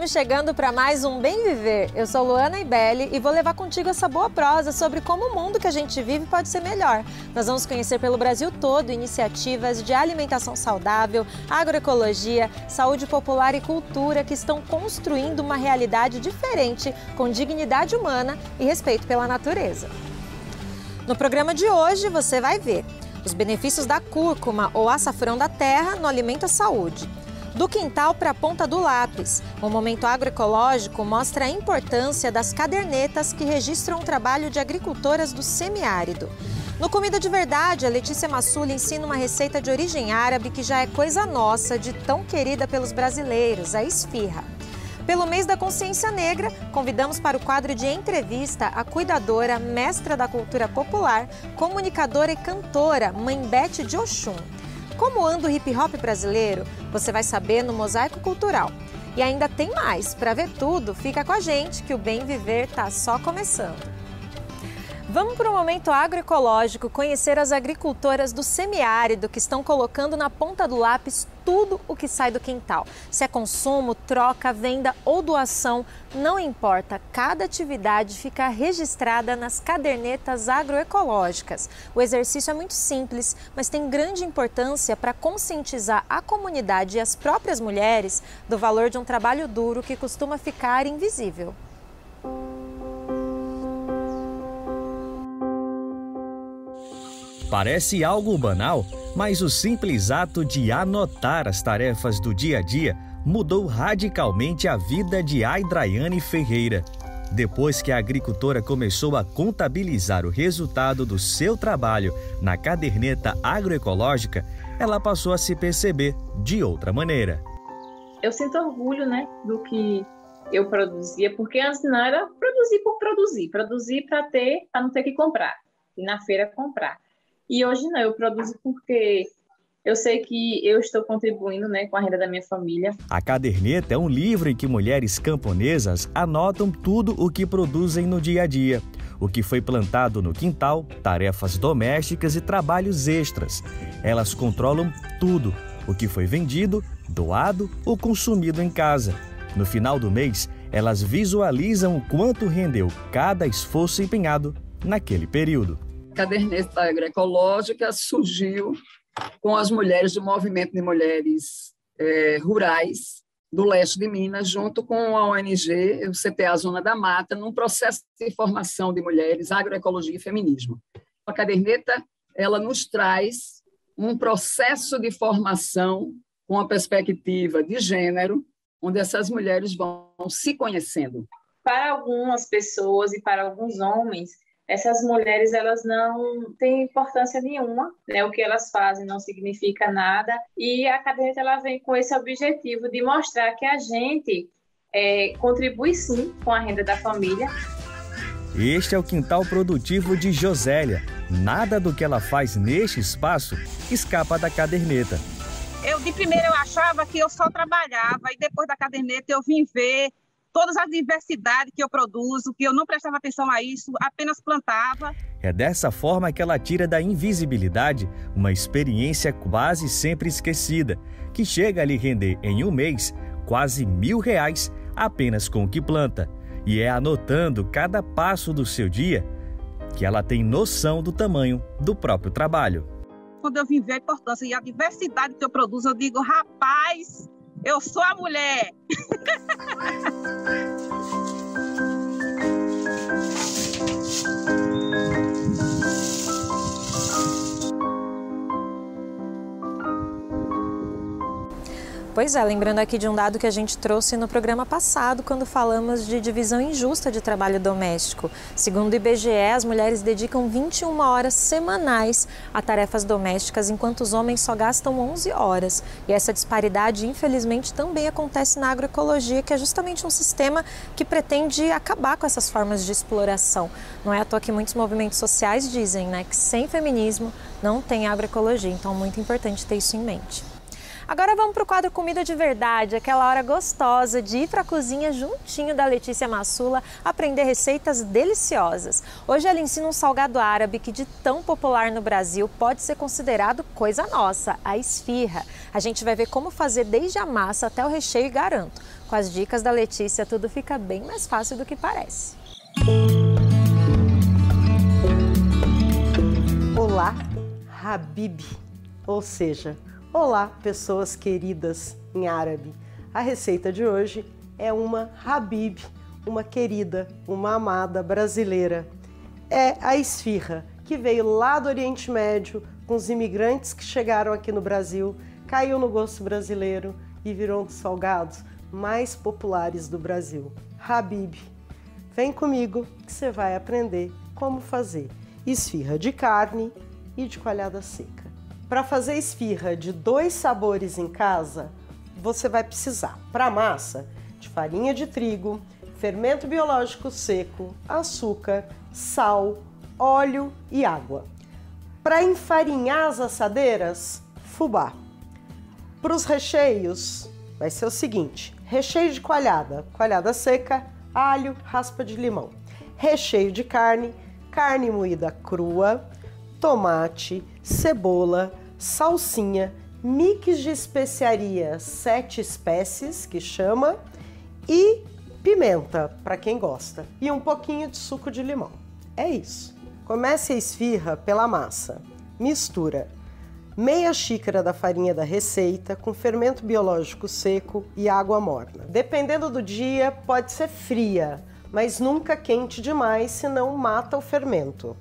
Estamos chegando para mais um Bem Viver. Eu sou Luana Ibelli e vou levar contigo essa boa prosa sobre como o mundo que a gente vive pode ser melhor. Nós vamos conhecer pelo Brasil todo iniciativas de alimentação saudável, agroecologia, saúde popular e cultura que estão construindo uma realidade diferente, com dignidade humana e respeito pela natureza. No programa de hoje você vai ver os benefícios da cúrcuma ou açafrão da terra no alimento à saúde. Do quintal para a ponta do lápis, o Momento Agroecológico mostra a importância das cadernetas que registram o trabalho de agricultoras do semiárido. No Comida de Verdade, a Letícia Massuli ensina uma receita de origem árabe que já é coisa nossa, de tão querida pelos brasileiros, a esfirra. Pelo mês da consciência negra, convidamos para o quadro de entrevista a cuidadora, mestra da cultura popular, comunicadora e cantora, Mãe Bete de Oxum. Como anda o hip hop brasileiro? Você vai saber no Mosaico Cultural. E ainda tem mais. Para ver tudo, fica com a gente que o Bem Viver está só começando. Vamos para o Momento Agroecológico conhecer as agricultoras do semiárido que estão colocando na ponta do lápis tudo o que sai do quintal. Se é consumo, troca, venda ou doação, não importa, cada atividade fica registrada nas cadernetas agroecológicas. O exercício é muito simples, mas tem grande importância para conscientizar a comunidade e as próprias mulheres do valor de um trabalho duro que costuma ficar invisível. Parece algo banal, mas o simples ato de anotar as tarefas do dia a dia mudou radicalmente a vida de Aidraiane Ferreira. Depois que a agricultora começou a contabilizar o resultado do seu trabalho na caderneta agroecológica, ela passou a se perceber de outra maneira. Eu sinto orgulho, do que eu produzia, porque antes não era produzir por produzir para não ter que comprar, ir na feira comprar. E hoje não, eu produzo porque eu sei que eu estou contribuindo com a renda da minha família. A caderneta é um livro em que mulheres camponesas anotam tudo o que produzem no dia a dia. O que foi plantado no quintal, tarefas domésticas e trabalhos extras. Elas controlam tudo, o que foi vendido, doado ou consumido em casa. No final do mês, elas visualizam o quanto rendeu cada esforço empenhado naquele período. A caderneta agroecológica surgiu com as mulheres do Movimento de Mulheres Rurais do leste de Minas, junto com a ONG, o CTA Zona da Mata, num processo de formação de mulheres, agroecologia e feminismo. A caderneta ela nos traz um processo de formação com a perspectiva de gênero, onde essas mulheres vão se conhecendo. Para algumas pessoas e para alguns homens, essas mulheres elas não têm importância nenhuma, o que elas fazem não significa nada, e a caderneta ela vem com esse objetivo de mostrar que a gente contribui sim com a renda da família. Este é o quintal produtivo de Josélia. Nada do que ela faz neste espaço escapa da caderneta. De primeiro eu achava que eu só trabalhava, e depois da caderneta eu vim ver todas as diversidades que eu produzo, que eu não prestava atenção a isso, apenas plantava. É dessa forma que ela tira da invisibilidade uma experiência quase sempre esquecida, que chega a lhe render em um mês quase R$1.000 apenas com o que planta. E é anotando cada passo do seu dia que ela tem noção do tamanho do próprio trabalho. Quando eu vim ver a importância e a diversidade que eu produzo, eu digo, rapaz, eu sou a mulher. Pois é, lembrando aqui de um dado que a gente trouxe no programa passado, quando falamos de divisão injusta de trabalho doméstico. Segundo o IBGE, as mulheres dedicam 21 horas semanais a tarefas domésticas, enquanto os homens só gastam 11 horas. E essa disparidade, infelizmente, também acontece na agroecologia, que é justamente um sistema que pretende acabar com essas formas de exploração. Não é à toa que muitos movimentos sociais dizem, que sem feminismo não tem agroecologia, então é muito importante ter isso em mente. Agora vamos para o quadro Comida de Verdade, aquela hora gostosa de ir para a cozinha juntinho da Letícia Massula, aprender receitas deliciosas. Hoje ela ensina um salgado árabe que de tão popular no Brasil pode ser considerado coisa nossa, a esfirra. A gente vai ver como fazer desde a massa até o recheio e garanto, com as dicas da Letícia tudo fica bem mais fácil do que parece. Olá, Habib, ou seja, olá, pessoas queridas em árabe. A receita de hoje é uma Habib, uma querida, uma amada brasileira. É a esfirra, que veio lá do Oriente Médio, com os imigrantes que chegaram aqui no Brasil, caiu no gosto brasileiro e virou um dos salgados mais populares do Brasil. Habib, vem comigo que você vai aprender como fazer esfirra de carne e de coalhada seca. Para fazer esfirra de 2 sabores em casa, você vai precisar, para a massa, de farinha de trigo, fermento biológico seco, açúcar, sal, óleo e água. Para enfarinhar as assadeiras, fubá. Para os recheios, vai ser o seguinte: recheio de coalhada, coalhada seca, alho, raspa de limão. Recheio de carne, carne moída crua, tomate, cebola, salsinha, mix de especiarias 7 espécies, que chama, e pimenta, para quem gosta, e um pouquinho de suco de limão. É isso. Comece a esfirra pela massa. Mistura meia xícara da farinha da receita com fermento biológico seco e água morna. Dependendo do dia, pode ser fria, mas nunca quente demais, senão mata o fermento.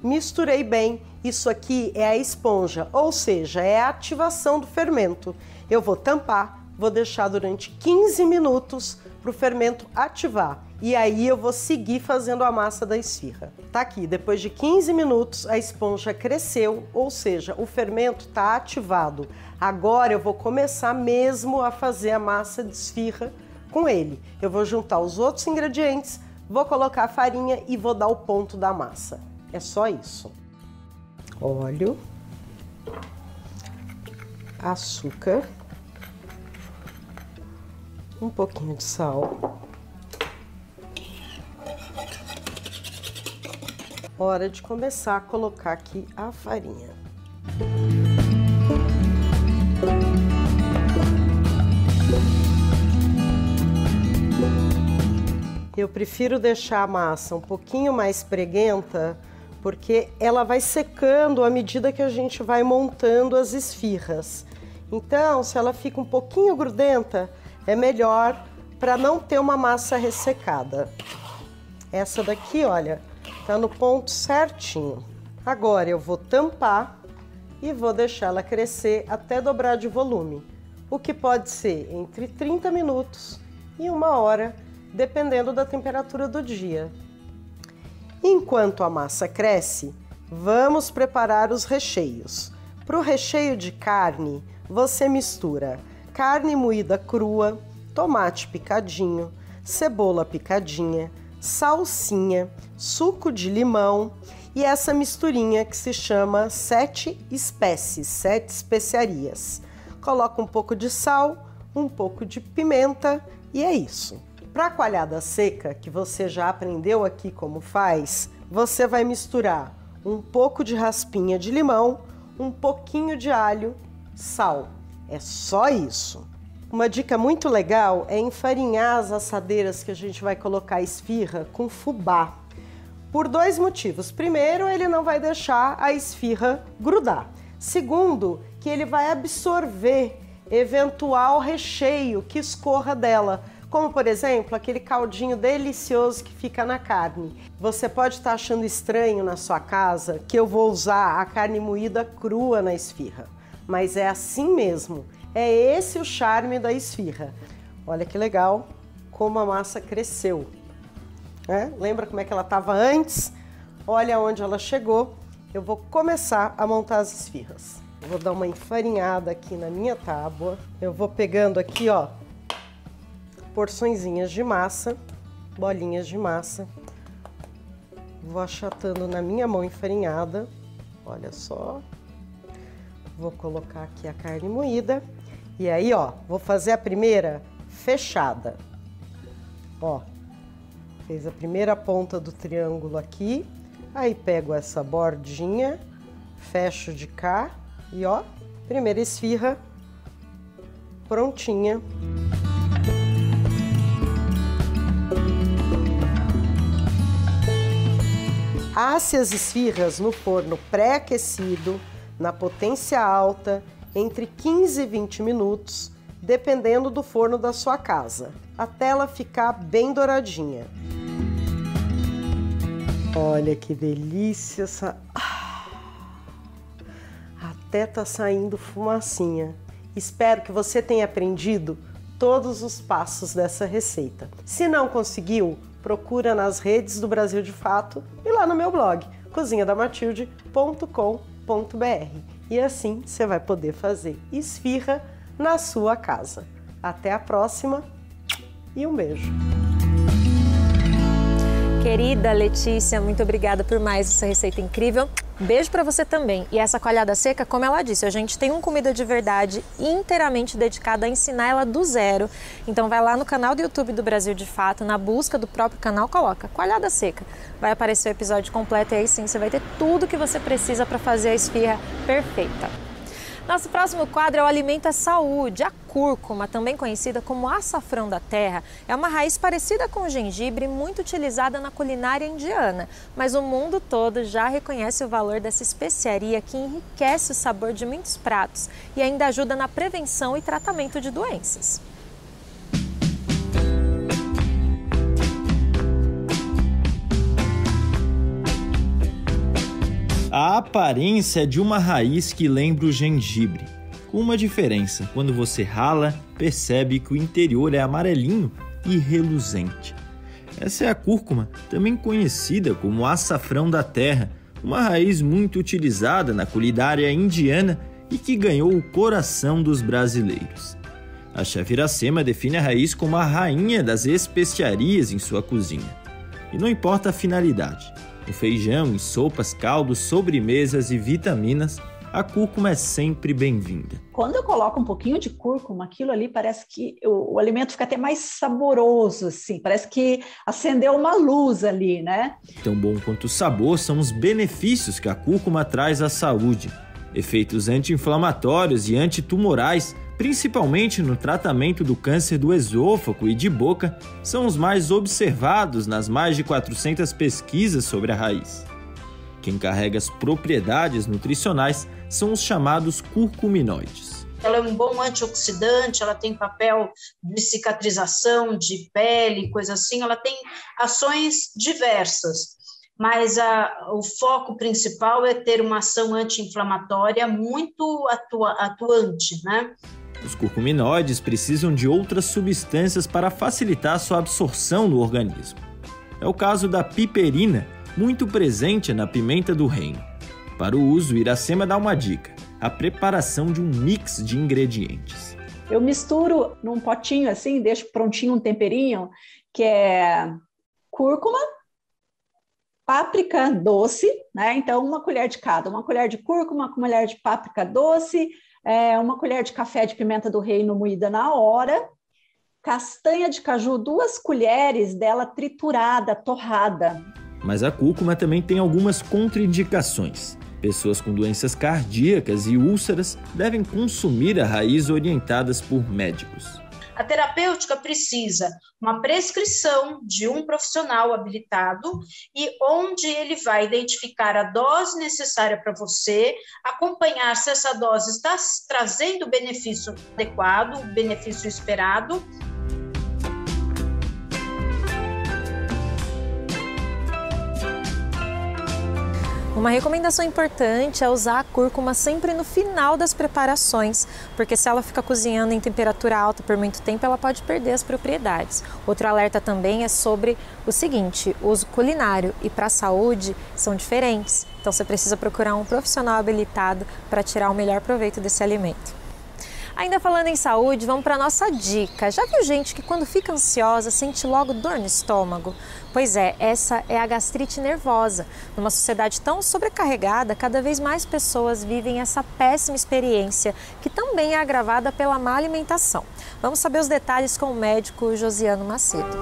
Misturei bem, isso aqui é a esponja, ou seja, é a ativação do fermento. Eu vou tampar, vou deixar durante 15 minutos para o fermento ativar. E aí eu vou seguir fazendo a massa da esfirra. Tá aqui, depois de 15 minutos a esponja cresceu, ou seja, o fermento está ativado. Agora eu vou começar mesmo a fazer a massa de esfirra com ele. Eu vou juntar os outros ingredientes, vou colocar a farinha e vou dar o ponto da massa. É só isso. Óleo, açúcar, um pouquinho de sal. Hora de começar a colocar aqui a farinha. Eu prefiro deixar a massa um pouquinho mais preguenta, porque ela vai secando à medida que a gente vai montando as esfirras. Então, se ela fica um pouquinho grudenta, é melhor para não ter uma massa ressecada. Essa daqui, olha, tá no ponto certinho. Agora eu vou tampar e vou deixar ela crescer até dobrar de volume, o que pode ser entre 30 minutos e 1 hora, dependendo da temperatura do dia. Enquanto a massa cresce, vamos preparar os recheios. Para o recheio de carne, você mistura carne moída crua, tomate picadinho, cebola picadinha, salsinha, suco de limão e essa misturinha que se chama 7 espécies, 7 especiarias. Coloca um pouco de sal, um pouco de pimenta e é isso. Para a coalhada seca, que você já aprendeu aqui como faz, você vai misturar um pouco de raspinha de limão, um pouquinho de alho, sal. É só isso. Uma dica muito legal é enfarinhar as assadeiras que a gente vai colocar a esfirra com fubá. Por 2 motivos. Primeiro, ele não vai deixar a esfirra grudar. Segundo, que ele vai absorver eventual recheio que escorra dela. Como, por exemplo, aquele caldinho delicioso que fica na carne. Você pode estar achando estranho na sua casa que eu vou usar a carne moída crua na esfirra. Mas é assim mesmo. É esse o charme da esfirra. Olha que legal como a massa cresceu. Lembra como é que ela estava antes? Olha onde ela chegou. Eu vou começar a montar as esfirras. Eu vou dar uma enfarinhada aqui na minha tábua. Eu vou pegando aqui, ó, porçõezinhas de massa, bolinhas de massa. Vou achatando na minha mão enfarinhada. Olha só. Vou colocar aqui a carne moída. E aí, ó, vou fazer a primeira fechada. Ó, fez a primeira ponta do triângulo aqui. Aí pego essa bordinha, fecho de cá e ó, primeira esfirra prontinha. Asse as esfirras no forno pré-aquecido, na potência alta, entre 15 e 20 minutos, dependendo do forno da sua casa, até ela ficar bem douradinha. Olha que delícia essa... Até tá saindo fumacinha. Espero que você tenha aprendido todos os passos dessa receita. Se não conseguiu, procura nas redes do Brasil de Fato e lá no meu blog, cozinhadamatilde.com.br. E assim você vai poder fazer esfirra na sua casa. Até a próxima e um beijo. Querida Letícia, muito obrigada por mais essa receita incrível. Beijo para você também. E essa coalhada seca, como ela disse, a gente tem um Comida de Verdade inteiramente dedicado a ensinar ela do zero. Então vai lá no canal do YouTube do Brasil de Fato, na busca do próprio canal, coloca coalhada seca. Vai aparecer o episódio completo e aí sim você vai ter tudo que você precisa para fazer a esfirra perfeita. Nosso próximo quadro é o Alimento à Saúde. A cúrcuma, também conhecida como açafrão da terra, é uma raiz parecida com o gengibre, muito utilizada na culinária indiana. Mas o mundo todo já reconhece o valor dessa especiaria que enriquece o sabor de muitos pratos e ainda ajuda na prevenção e tratamento de doenças. A aparência é de uma raiz que lembra o gengibre, com uma diferença: quando você rala, percebe que o interior é amarelinho e reluzente. Essa é a cúrcuma, também conhecida como açafrão da terra, uma raiz muito utilizada na culinária indiana e que ganhou o coração dos brasileiros. A chefe Iracema define a raiz como a rainha das especiarias em sua cozinha. E não importa a finalidade. No feijão, em sopas, caldos, sobremesas e vitaminas, a cúrcuma é sempre bem-vinda. Quando eu coloco um pouquinho de cúrcuma, aquilo ali parece que o alimento fica até mais saboroso, assim. Parece que acendeu uma luz ali, né? Tão bom quanto o sabor são os benefícios que a cúrcuma traz à saúde. Efeitos anti-inflamatórios e antitumorais, principalmente no tratamento do câncer do esôfago e de boca, são os mais observados nas mais de 400 pesquisas sobre a raiz. Quem carrega as propriedades nutricionais são os chamados curcuminoides. Ela é um bom antioxidante, ela tem papel de cicatrização, de pele, coisa assim, ela tem ações diversas. Mas o foco principal é ter uma ação anti-inflamatória muito atuante, né? Os curcuminoides precisam de outras substâncias para facilitar sua absorção no organismo. É o caso da piperina, muito presente na pimenta do reino. Para o uso, Iracema dá uma dica: a preparação de um mix de ingredientes. Eu misturo num potinho assim, deixo prontinho um temperinho, que é cúrcuma, páprica doce, né? Então, uma colher de cada. Uma colher de cúrcuma, uma colher de páprica doce, uma colher de café de pimenta do reino moída na hora, castanha de caju, 2 colheres dela triturada, torrada. Mas a cúrcuma também tem algumas contraindicações. Pessoas com doenças cardíacas e úlceras devem consumir a raiz orientadas por médicos. A terapêutica precisa uma prescrição de um profissional habilitado e onde ele vai identificar a dose necessária para você, acompanhar se essa dose está trazendo o benefício adequado, o benefício esperado. Uma recomendação importante é usar a cúrcuma sempre no final das preparações, porque se ela fica cozinhando em temperatura alta por muito tempo, ela pode perder as propriedades. Outro alerta também é sobre o seguinte: o uso culinário e para a saúde são diferentes, então você precisa procurar um profissional habilitado para tirar o melhor proveito desse alimento. Ainda falando em saúde, vamos para a nossa dica. Já viu gente que quando fica ansiosa sente logo dor no estômago? Pois é, essa é a gastrite nervosa. Numa sociedade tão sobrecarregada, cada vez mais pessoas vivem essa péssima experiência, que também é agravada pela má alimentação. Vamos saber os detalhes com o médico Josiano Macedo.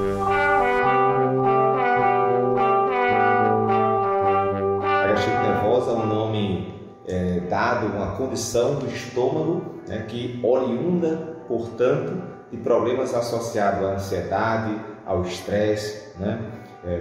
A gastrite nervosa é um nome dado a uma condição do estômago, né, que oriunda, portanto, de problemas associados à ansiedade, ao estresse, né,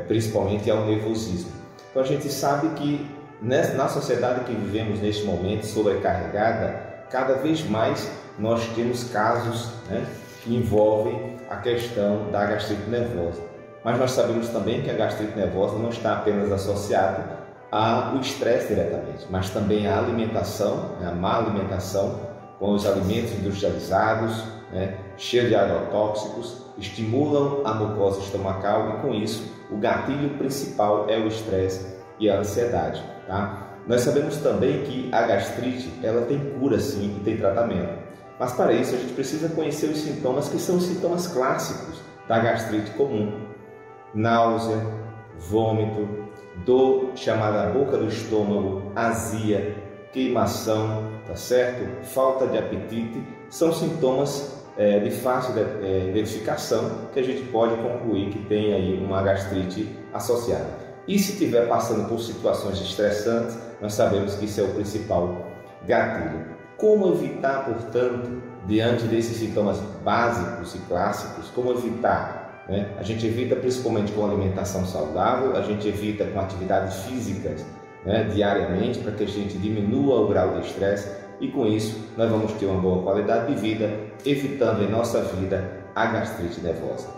principalmente ao nervosismo. Então a gente sabe que na sociedade que vivemos neste momento sobrecarregada, cada vez mais nós temos casos, né, que envolvem a questão da gastrite nervosa. Mas nós sabemos também que a gastrite nervosa não está apenas associada ao estresse diretamente, mas também à alimentação, a má alimentação com os alimentos industrializados, né, cheios de agrotóxicos, estimulam a mucosa estomacal e com isso o gatilho principal é o estresse e a ansiedade. Tá? Nós sabemos também que a gastrite ela tem cura sim e tem tratamento, mas para isso a gente precisa conhecer os sintomas que são os sintomas clássicos da gastrite comum: náusea, vômito, dor chamada boca do estômago, azia, queimação, tá certo? Falta de apetite, são sintomas de fácil identificação que a gente pode concluir que tem aí uma gastrite associada. E se estiver passando por situações estressantes, nós sabemos que isso é o principal gatilho. Como evitar, portanto, diante desses sintomas básicos e clássicos, como evitar? A gente evita principalmente com alimentação saudável, a gente evita com atividades físicas, diariamente, para que a gente diminua o grau de estresse e com isso nós vamos ter uma boa qualidade de vida, evitando em nossa vida a gastrite nervosa.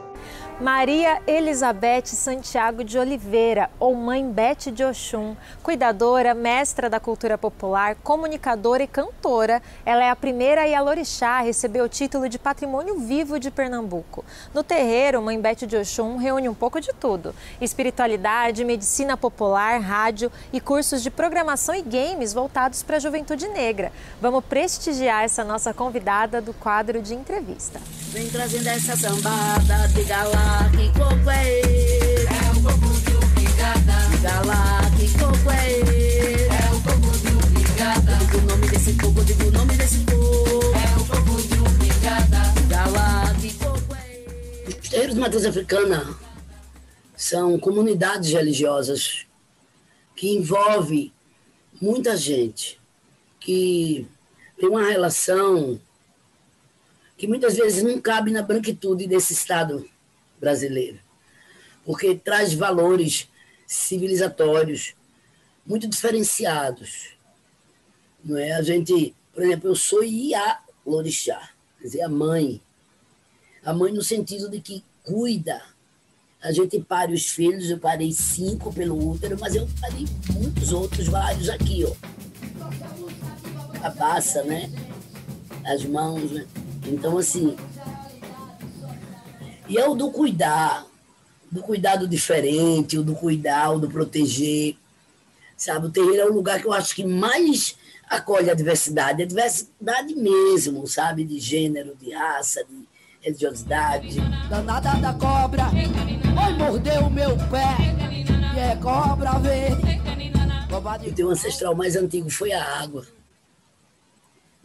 Maria Elizabeth Santiago de Oliveira, ou Mãe Bete de Oxum, cuidadora, mestra da cultura popular, comunicadora e cantora. Ela é a primeira Ialorixá a receber o título de Patrimônio Vivo de Pernambuco. No terreiro, Mãe Bete de Oxum reúne um pouco de tudo: espiritualidade, medicina popular, rádio e cursos de programação e games voltados para a juventude negra. Vamos prestigiar essa nossa convidada do quadro de entrevista. Vem trazendo essa sambada, diga lá que coco é esse? É o coco de Ubigada. Diga lá que coco é esse? É o coco de Ubigada. Diga o nome desse coco, diga o nome desse coco. É o coco de Ubigada. Diga lá que coco é esse? Os terreiros de matriz africana são comunidades religiosas que envolvem muita gente, que tem uma relação que muitas vezes não cabe na branquitude desse Estado brasileiro, porque traz valores civilizatórios muito diferenciados. Não é? A gente, por exemplo, eu sou Ialorixá, quer dizer, a mãe no sentido de que cuida. A gente pare os filhos, eu parei 5 pelo útero, mas eu parei muitos outros, vários aqui, ó. Cabaça, né? As mãos, né? Então, assim, e é o do cuidado diferente, o do cuidar, o do proteger, sabe? O terreiro é o lugar que eu acho que mais acolhe a diversidade mesmo, sabe? De gênero, de raça, de religiosidade. Danada da cobra, oi, mordeu o meu pé, e é cobra, vê. O teu ancestral mais antigo foi a água.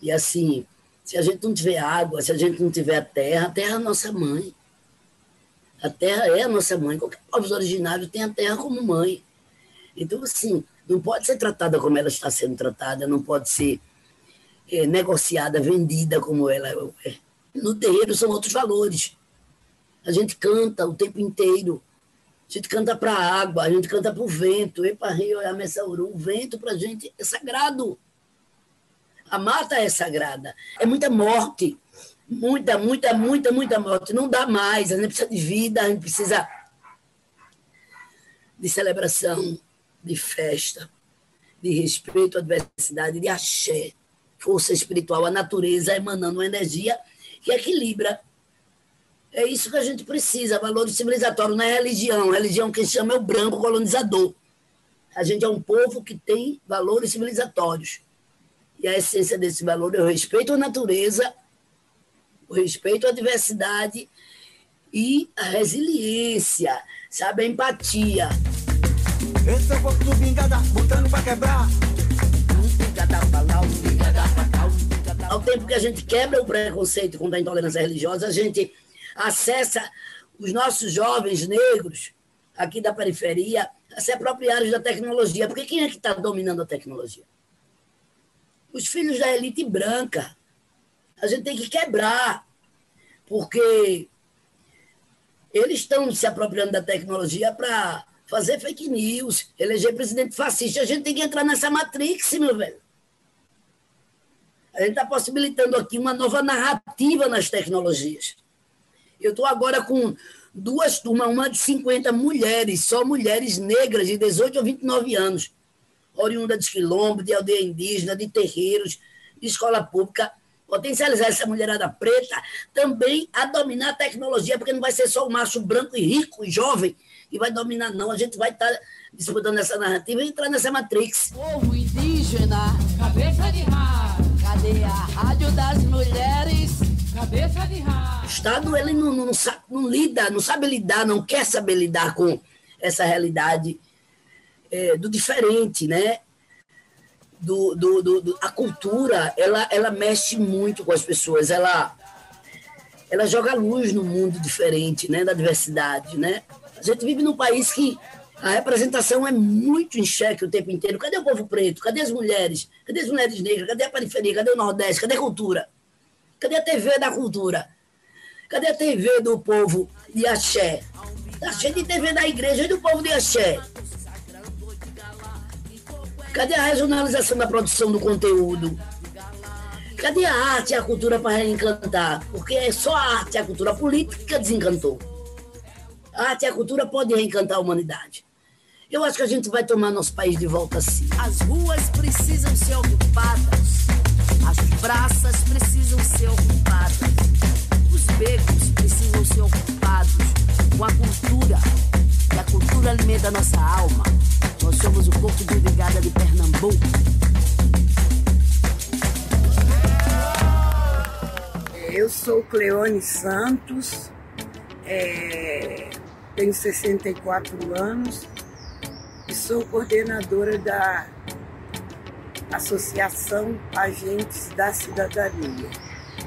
E assim, se a gente não tiver água, se a gente não tiver a terra é a nossa mãe. A terra é a nossa mãe. Qualquer povo originário tem a terra como mãe. Então, assim, não pode ser tratada como ela está sendo tratada, não pode ser negociada, vendida como ela é. No terreiro são outros valores. A gente canta o tempo inteiro. A gente canta para a água, a gente canta para o vento. O vento para a gente é sagrado. A mata é sagrada. É muita morte. Muita morte. Não dá mais. A gente precisa de vida, a gente precisa de celebração, de festa, de respeito à diversidade, de axé, força espiritual, a natureza emanando uma energia que equilibra. É isso que a gente precisa, valores civilizatórios, não é religião. Religião quem chama é o branco colonizador. A gente é um povo que tem valores civilizatórios. E a essência desse valor é o respeito à natureza o respeito à diversidade e a resiliência, sabe, a empatia. Esse é o corpo do Bingada, botando pra quebrar. Ao tempo que a gente quebra o preconceito contra a intolerância religiosa, a gente acessa os nossos jovens negros aqui da periferia a se apropriarem da tecnologia. Porque quem é que está dominando a tecnologia? Os filhos da elite branca. A gente tem que quebrar, porque eles estão se apropriando da tecnologia para fazer fake news, eleger presidente fascista. A gente tem que entrar nessa matrix, meu velho. A gente está possibilitando aqui uma nova narrativa nas tecnologias. Eu estou agora com 2 turmas, uma de 50 mulheres, só mulheres negras de 18 a 29 anos, oriunda de quilombo, de aldeia indígena, de terreiros, de escola pública, potencializar essa mulherada preta também a dominar a tecnologia, porque não vai ser só o macho branco e rico e jovem que vai dominar, não. A gente vai estar disputando essa narrativa e entrar nessa matrix. Povo indígena, cabeça de rato. Cadê a rádio das mulheres? Cabeça de rato. O Estado, ele não sabe lidar, não quer saber lidar com essa realidade do diferente, né? A cultura, ela mexe muito com as pessoas, ela joga luz no mundo diferente, né, da diversidade, né? A gente vive num país que a representação é muito em xeque o tempo inteiro. Cadê o povo preto? Cadê as mulheres? Cadê as mulheres negras? Cadê a periferia? Cadê o Nordeste? Cadê a cultura? Cadê a TV da cultura? Cadê a TV do povo de axé? Tá cheio de TV da igreja e do povo de axé. Cadê a regionalização da produção do conteúdo? Cadê a arte e a cultura para reencantar? Porque é só a arte e a cultura. A política desencantou. A arte e a cultura podem reencantar a humanidade. Eu acho que a gente vai tomar nosso país de volta sim. As ruas precisam ser ocupadas. As praças precisam ser ocupadas. Os becos precisam ser ocupados com a cultura. E a cultura alimenta a nossa alma. Nós somos o Corpo de Brigada de Pernambuco. Eu sou Cleone Santos, tenho 64 anos e sou coordenadora da Associação Agentes da Cidadania,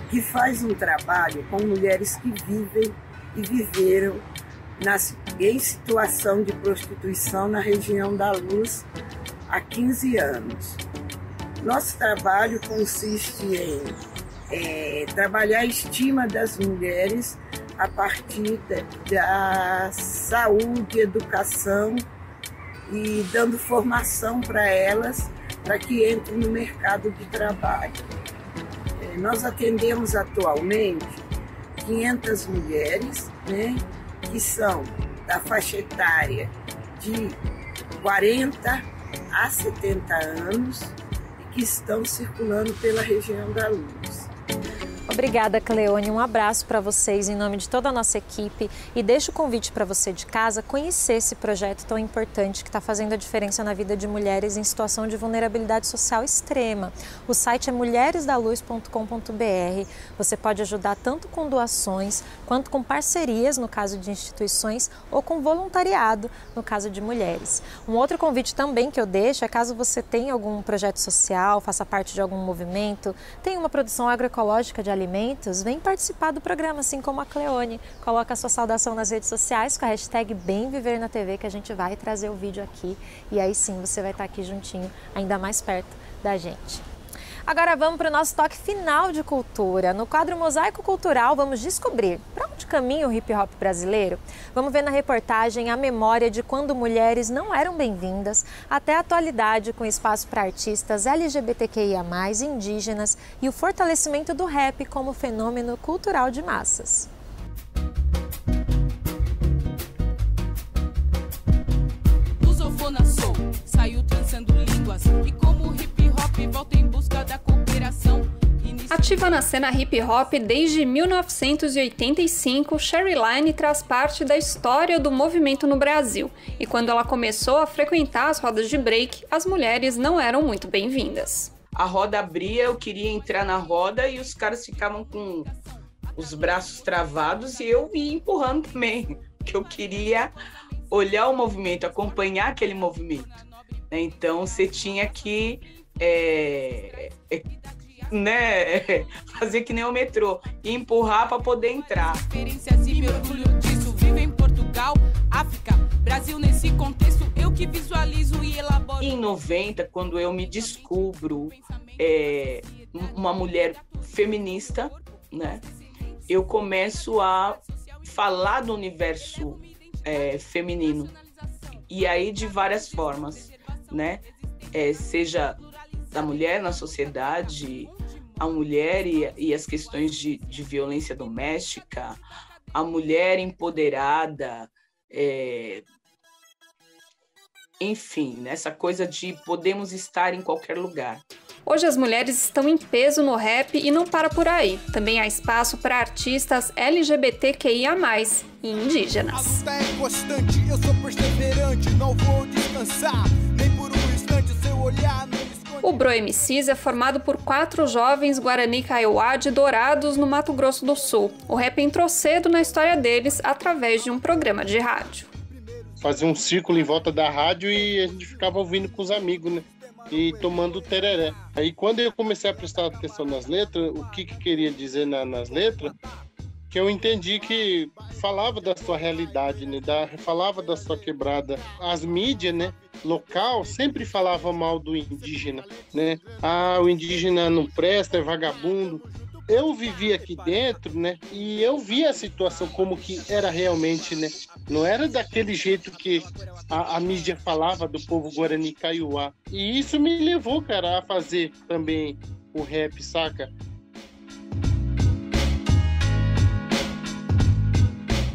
que faz um trabalho com mulheres que vivem e viveram em situação de prostituição na região da Luz há 15 anos. Nosso trabalho consiste em trabalhar a estima das mulheres a partir da saúde, educação e dando formação para elas para que entrem no mercado de trabalho. Nós atendemos atualmente 500 mulheres, né, que são da faixa etária de 40 a 70 anos e que estão circulando pela região da Luz. Obrigada, Cleone. Um abraço para vocês em nome de toda a nossa equipe e deixo o convite para você de casa conhecer esse projeto tão importante que está fazendo a diferença na vida de mulheres em situação de vulnerabilidade social extrema. O site é mulheresdaluz.com.br. Você pode ajudar tanto com doações quanto com parcerias, no caso de instituições, ou com voluntariado, no caso de mulheres. Um outro convite também que eu deixo é caso você tenha algum projeto social, faça parte de algum movimento, tenha uma produção agroecológica de alimentos, vem participar do programa, assim como a Cleone. Coloca a sua saudação nas redes sociais com a hashtag BemViverNaTV, que a gente vai trazer o vídeo aqui e aí sim você vai estar aqui juntinho, ainda mais perto da gente. Agora vamos para o nosso toque final de cultura. No quadro Mosaico Cultural, vamos descobrir para onde caminha o hip hop brasileiro. Vamos ver na reportagem a memória de quando mulheres não eram bem-vindas até a atualidade, com espaço para artistas LGBTQIA+, indígenas e o fortalecimento do rap como fenômeno cultural de massas. Lusofona sou, saiu trançando línguas e como o hip hop volta em busca da cooperação. Ativa na cena hip hop desde 1985, Sherryline traz parte da história do movimento no Brasil. E quando ela começou a frequentar as rodas de break, as mulheres não eram muito bem-vindas. A roda abria, eu queria entrar na roda e os caras ficavam com os braços travados e eu ia empurrando também, porque eu queria olhar o movimento, acompanhar aquele movimento. Então, você tinha que fazer que nem o metrô, e empurrar para poder entrar. Experiências e me orgulho disso. Vivo em Portugal, África, Brasil nesse contexto, eu que visualizo e elaboro. Em 90, quando eu me descubro uma mulher feminista, né, eu começo a falar do universo feminino, e aí de várias formas, né, seja da mulher na sociedade, a mulher e as questões de violência doméstica, a mulher empoderada, enfim, essa coisa de podemos estar em qualquer lugar. Hoje as mulheres estão em peso no rap e não para por aí. Também há espaço para artistas LGBTQIA+, e indígenas. A luta é constante, eu sou perseverante, não vou descansar, nem por um instante o seu olhar não esconde. O Bro MCs é formado por 4 jovens Guarani Kaiowá de Dourados, no Mato Grosso do Sul. O rap entrou cedo na história deles através de um programa de rádio. Fazia um círculo em volta da rádio e a gente ficava ouvindo com os amigos, né? E tomando tereré. Aí quando eu comecei a prestar atenção nas letras, o que queria dizer nas letras, que eu entendi que falava da sua realidade, né? Falava da sua quebrada. As mídias, né, local sempre falava mal do indígena, né? O indígena não presta, é vagabundo. Eu vivi aqui dentro, né, e eu vi a situação como que era realmente, né? Não era daquele jeito que a mídia falava do povo Guarani Kaiowá. E isso me levou, cara, a fazer também o rap, saca?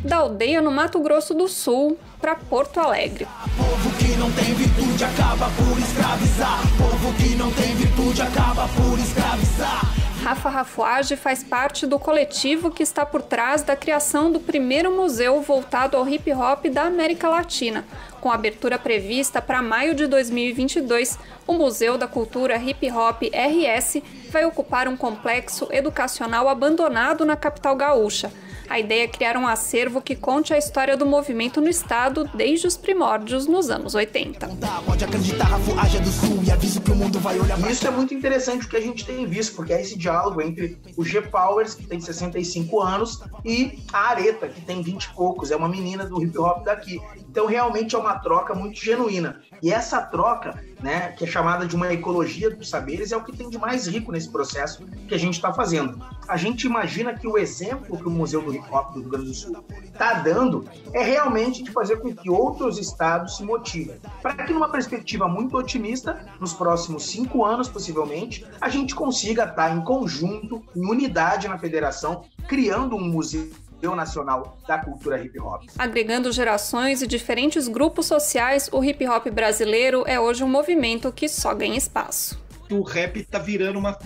Da aldeia no Mato Grosso do Sul para Porto Alegre. Povo que não tem virtude acaba por escravizar. Povo que não tem virtude acaba por escravizar. Rafa Rafuage faz parte do coletivo que está por trás da criação do primeiro museu voltado ao hip hop da América Latina. Com abertura prevista para maio de 2022, o Museu da Cultura Hip Hop RS vai ocupar um complexo educacional abandonado na capital gaúcha. A ideia é criar um acervo que conte a história do movimento no estado desde os primórdios nos anos 80. Pode acreditar, Rafuage é do Sul e aviso que o mundo vai olhar. Isso é muito interessante o que a gente tem visto, porque é esse diálogo entre o G-Powers, que tem 65 anos, e a Areta, que tem 20 e poucos, é uma menina do hip hop daqui. Então realmente é uma troca muito genuína. E essa troca, né, que é chamada de uma ecologia dos saberes, é o que tem de mais rico nesse processo que a gente está fazendo. A gente imagina que o exemplo que o Museu do Hip Hop do Rio Grande do Sul está dando é realmente de fazer com que outros estados se motivem. Para que, numa perspectiva muito otimista, nos próximos 5 anos, possivelmente, a gente consiga estar em conjunto, em unidade na federação, criando um museu nacional da cultura hip hop. Agregando gerações e diferentes grupos sociais, o hip hop brasileiro é hoje um movimento que só ganha espaço. O rap tá virando uma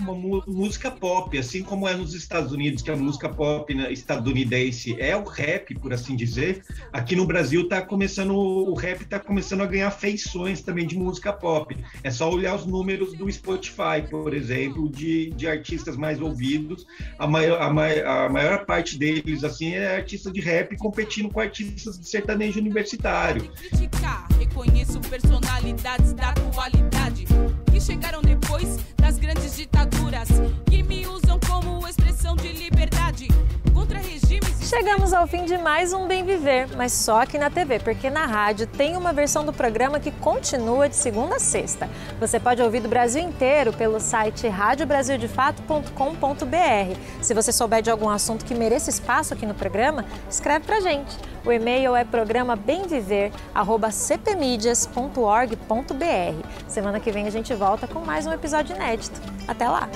música pop, assim como é nos Estados Unidos, que a música pop estadunidense é o rap, por assim dizer. Aqui no Brasil o rap tá começando a ganhar feições também de música pop. É só olhar os números do Spotify, por exemplo, de artistas mais ouvidos. A maior parte deles, assim, é artista de rap competindo com artistas de sertanejo universitário. Reconheço personalidades da atualidade que chegaram depois das grandes ditaduras, que me usam como expressão de liberdade contra regimes. Chegamos ao fim de mais um Bem Viver, mas só aqui na TV, porque na rádio tem uma versão do programa que continua de segunda a sexta. Você pode ouvir do Brasil inteiro pelo site radiobrasildefato.com.br. Se você souber de algum assunto que mereça espaço aqui no programa, escreve pra gente. O e-mail é programa.bemviver@cpmedias.org.br. Semana que vem a gente volta com mais um episódio inédito. Até lá!